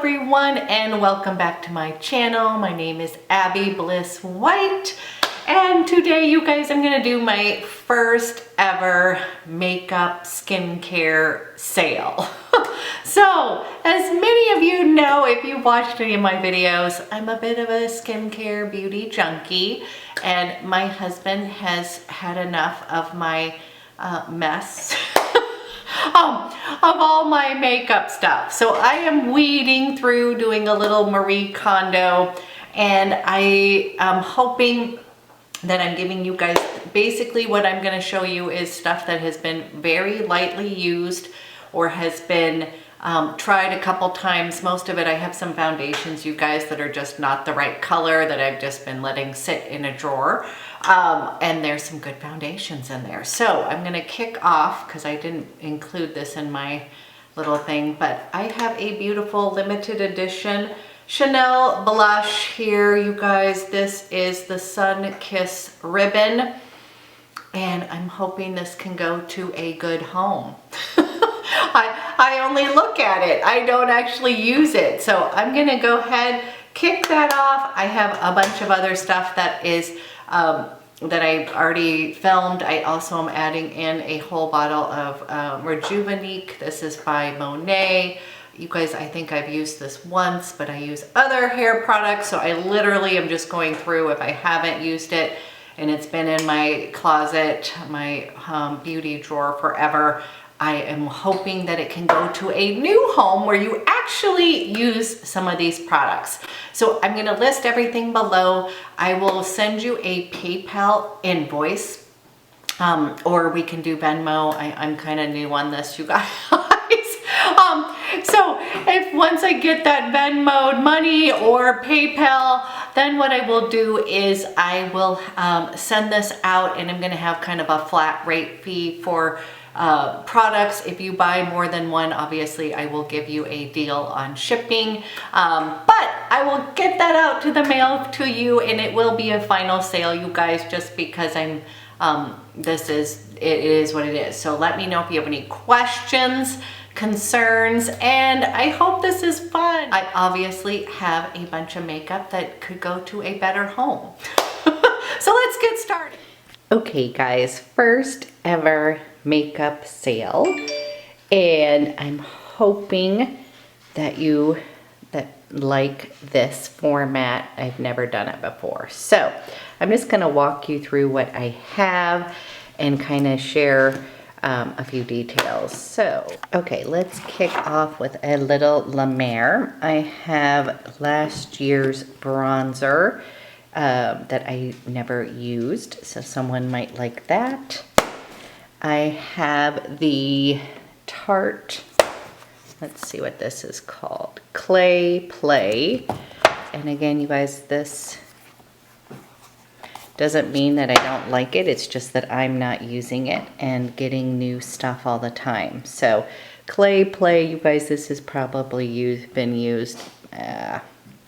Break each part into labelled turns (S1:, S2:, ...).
S1: everyone, and welcome back to my channel. My name is Abby Bliss White, and today, you guys, I'm gonna do my first ever makeup skincare sale. So, as many of you know, if you've watched any of my videos, I'm a bit of a skincare beauty junkie, and my husband has had enough of my mess. Of all my makeup stuff. So I am weeding through, doing a little Marie Kondo, and I am hoping that I'm giving you guys, basically what I'm going to show you is stuff that has been very lightly used or has been tried a couple times. Most of it, I have some foundations, you guys, that are just not the right color that I've just been letting sit in a drawer. And there's some good foundations in there. So I'm gonna kick off, because I didn't include this in my little thing, but I have a beautiful limited edition Chanel blush here, you guys. This is the Sunkiss ribbon, and I'm hoping this can go to a good home. I only look at it, I don't actually use it. So I'm gonna go ahead, kick that off. I have a bunch of other stuff that is that I've already filmed. I also am adding in a whole bottle of Rejuvenique. This is by Monet. You guys, I think I've used this once, but I use other hair products, so I literally am just going through if I haven't used it and it's been in my closet, my beauty drawer forever. I am hoping that it can go to a new home where you actually use some of these products. So I'm gonna list everything below. I will send you a PayPal invoice, or we can do Venmo. I'm kind of new on this, you guys. So if once I get that Venmo money or PayPal, then what I will do is I will send this out, and I'm gonna have kind of a flat rate fee for products. If you buy more than one, obviously I will give you a deal on shipping, but I will get that out to the mail to you, and it will be a final sale, you guys, just because I'm it is what it is. So let me know if you have any questions, concerns, and I hope this is fun. I obviously have a bunch of makeup that could go to a better home. So let's get started. Okay guys, first ever makeup sale, and I'm hoping that you like this format. I've never done it before, so I'm just going to walk you through what I have and kind of share a few details. So okay, let's kick off with a little La Mer. I have last year's bronzer that I never used, so someone might like that. I have the Tarte, let's see what this is called, Clay Play. And again, you guys, this doesn't mean that I don't like it, it's just that I'm not using it and getting new stuff all the time. So Clay Play, you guys, this has probably been used, I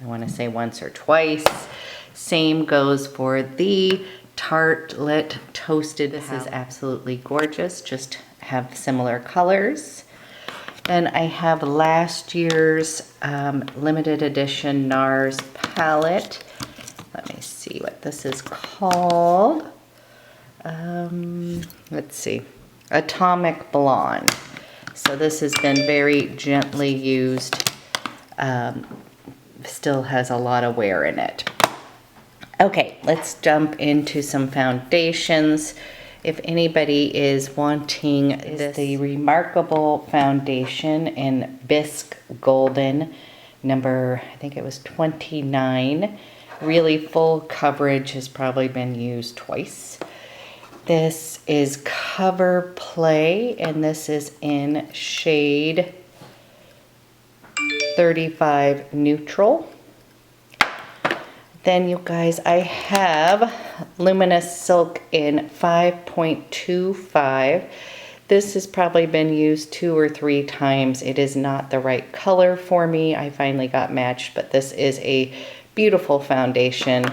S1: want to say once or twice. Same goes for the Tartelette Toasted. This is absolutely gorgeous, just have similar colors. Then I have last year's limited edition NARS palette. Let me see what this is called. Let's see, Atomic Blonde. So this has been very gently used, still has a lot of wear in it. Okay, let's jump into some foundations. If anybody is wanting this, the Remarkable foundation in Bisque Golden, number, I think it was 29. Really full coverage, has probably been used twice. This is Cover Play, and this is in shade 35 Neutral. Then you guys, I have Luminous Silk in 5.25. This has probably been used 2 or 3 times. It is not the right color for me. I finally got matched, but this is a beautiful foundation,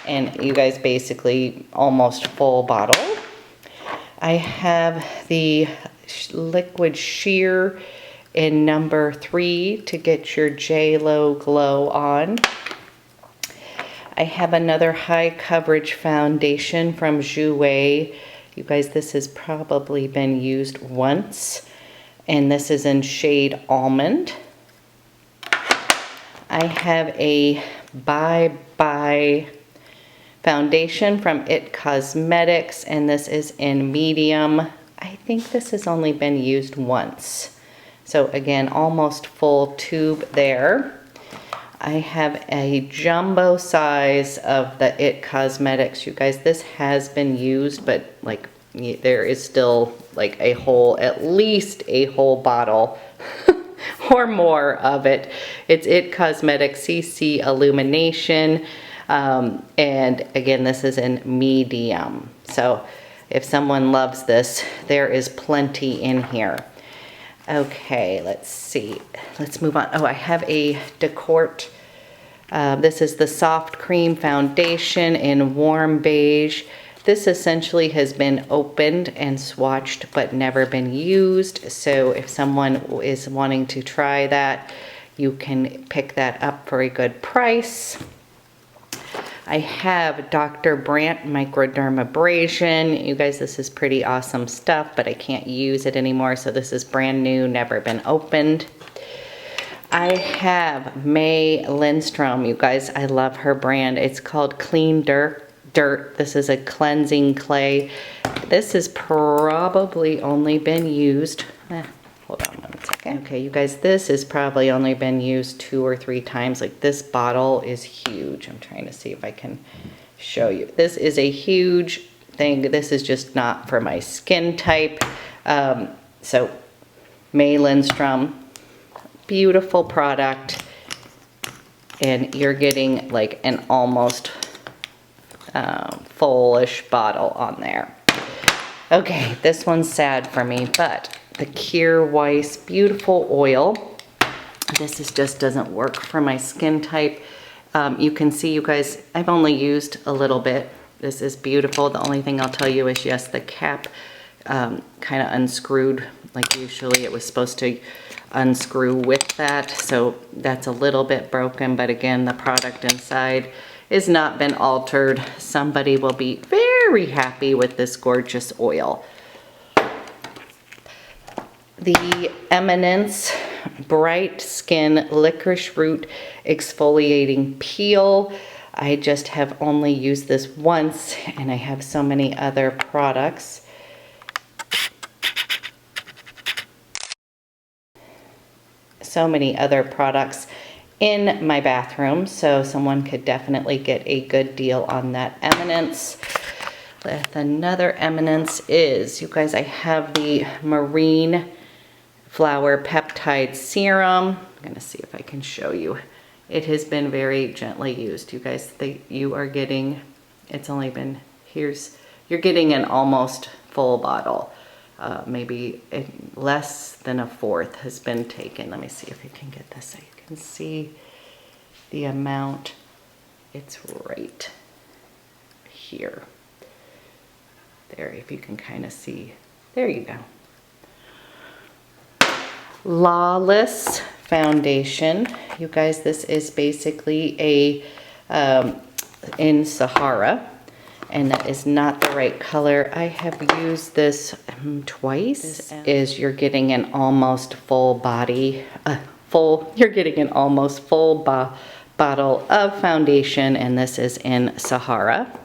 S1: and you guys, basically almost full bottle. I have the Liquid Sheer in number 3 to get your J-Lo glow on. I have another high coverage foundation from Jouer. You guys, this has probably been used once, and this is in shade Almond. I have a Bye Bye foundation from It Cosmetics, and this is in medium. I think this has only been used once. So again, almost full tube there. I have a jumbo size of the It Cosmetics. You guys, this has been used, but like there is still like a whole, at least a whole bottle or more of it. It's It Cosmetics CC Illumination. And again, this is in medium. So if someone loves this, there is plenty in here. Okay, let's see. Let's move on. Oh, I have a Decort. This is the Soft Cream Foundation in Warm Beige. This essentially has been opened and swatched but never been used. So if someone is wanting to try that, you can pick that up for a good price. I have Dr. Brandt Microdermabrasion. You guys, this is pretty awesome stuff, but I can't use it anymore, so this is brand new, never been opened. I have May Lindstrom. You guys, I love her brand. It's called Clean Dirt. This is a cleansing clay. This has probably only been used, hold on 1 second. Okay, you guys, this has probably only been used 2 or 3 times. Like, this bottle is huge. I'm trying to see if I can show you. This is a huge thing. This is just not for my skin type. So May Lindstrom, beautiful product. And you're getting like an almost fullish bottle on there. Okay, this one's sad for me, but the Kier Weiss beautiful oil. This just doesn't work for my skin type. You can see, you guys, I've only used a little bit. This is beautiful. The only thing I'll tell you is, yes, the cap kind of unscrewed. Like usually it was supposed to unscrew with that. So that's a little bit broken, but again, the product inside has not been altered. Somebody will be very happy with this gorgeous oil. The Eminence Bright Skin Licorice Root Exfoliating Peel. I just have only used this once, and I have so many other products. So many other products in my bathroom, so someone could definitely get a good deal on that Eminence. Another Eminence is, you guys, I have the Marine Flower Peptide Serum. I'm gonna see if I can show you. It has been very gently used. You guys, you are getting, it's only been, you're getting an almost full bottle. Maybe less than a fourth has been taken. Let me see if I can get this so you can see the amount. It's right here. There, if you can kind of see. There you go. Lawless Foundation. You guys, this is basically a in Sahara, and that is not the right color. I have used this twice. You're getting an almost full body, you're getting an almost full bottle of foundation, and this is in Sahara.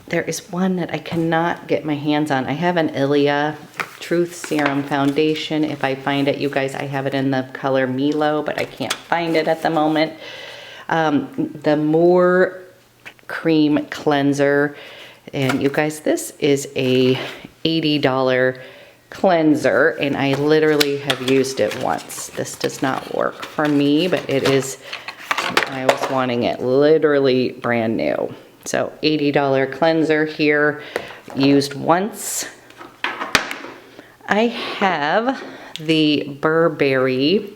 S1: There is one that I cannot get my hands on. I have an Ilia Truth Serum Foundation. If I find it, you guys, I have it in the color Milo, but I can't find it at the moment. The Moore Cream Cleanser, and you guys, this is a $80 cleanser, and I literally have used it once. This does not work for me, but it is, I was wanting it literally brand new. So $80 cleanser here, used once. I have the Burberry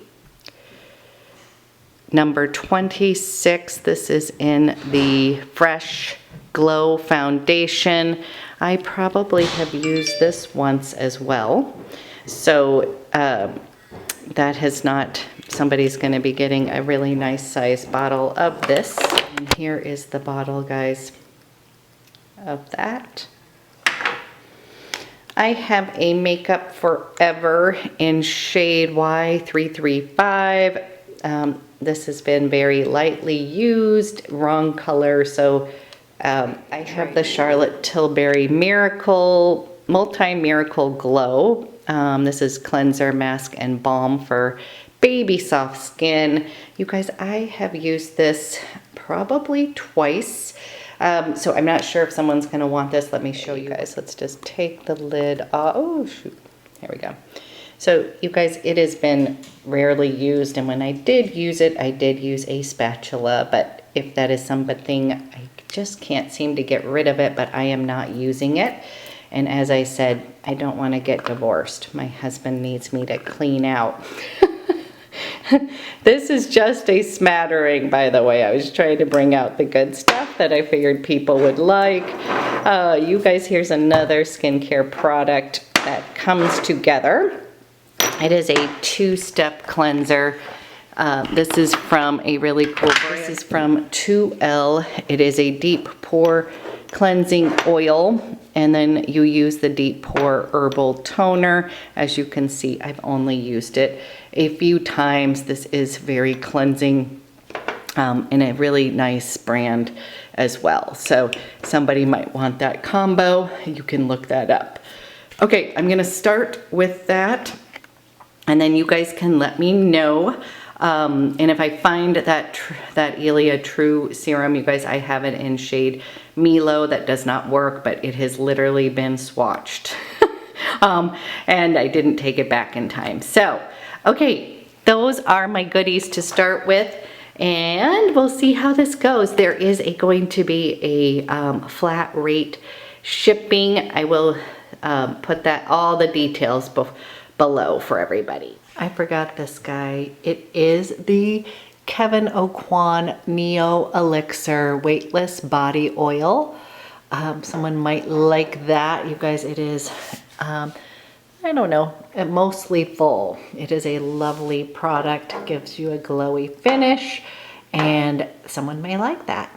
S1: number 26. This is in the Fresh Glow Foundation. I probably have used this once as well.
S2: So that has not, somebody's gonna be getting a really nice size bottle of this. And here is the bottle, guys, of that. I have a Makeup Forever in shade Y335. This has been very lightly used, wrong color, so I have the Charlotte Tilbury Miracle, Multi-Miracle Glow. This is cleanser, mask, and balm for baby soft skin. You guys, I have used this probably twice. So I'm not sure if someone's gonna want this. Let me show you guys. Let's just take the lid off. Oh, shoot. Here we go. So you guys, it has been rarely used, and when I did use it, I did use a spatula, but if that is something, I just can't seem to get rid of it, but I am not using it. And as I said, I don't want to get divorced. My husband needs me to clean out. This is just a smattering, by the way. I was trying to bring out the good stuff that I figured people would like. You guys, here's another skincare product that comes together. It is a two-step cleanser. This is from a really cool brand. This is from 2L. It is a deep pore cleansing oil, and then you use the deep pore herbal toner. As you can see, I've only used it a few times. This is very cleansing, and a really nice brand as well. So somebody might want that combo. You can look that up. Okay, I'm gonna start with that, and then you guys can let me know. And if I find that Ilia True Serum, you guys, I have it in shade Milo. That does not work, but it has literally been swatched. And I didn't take it back in time. So, okay, those are my goodies to start with, and we'll see how this goes. There is going to be a flat rate shipping. I will put all the details below for everybody. I forgot this guy. It is the Kevin Aucoin Neo Elixir Weightless Body Oil. Someone might like that. You guys, it is, I don't know, mostly full. It is a lovely product, gives you a glowy finish, and someone may like that.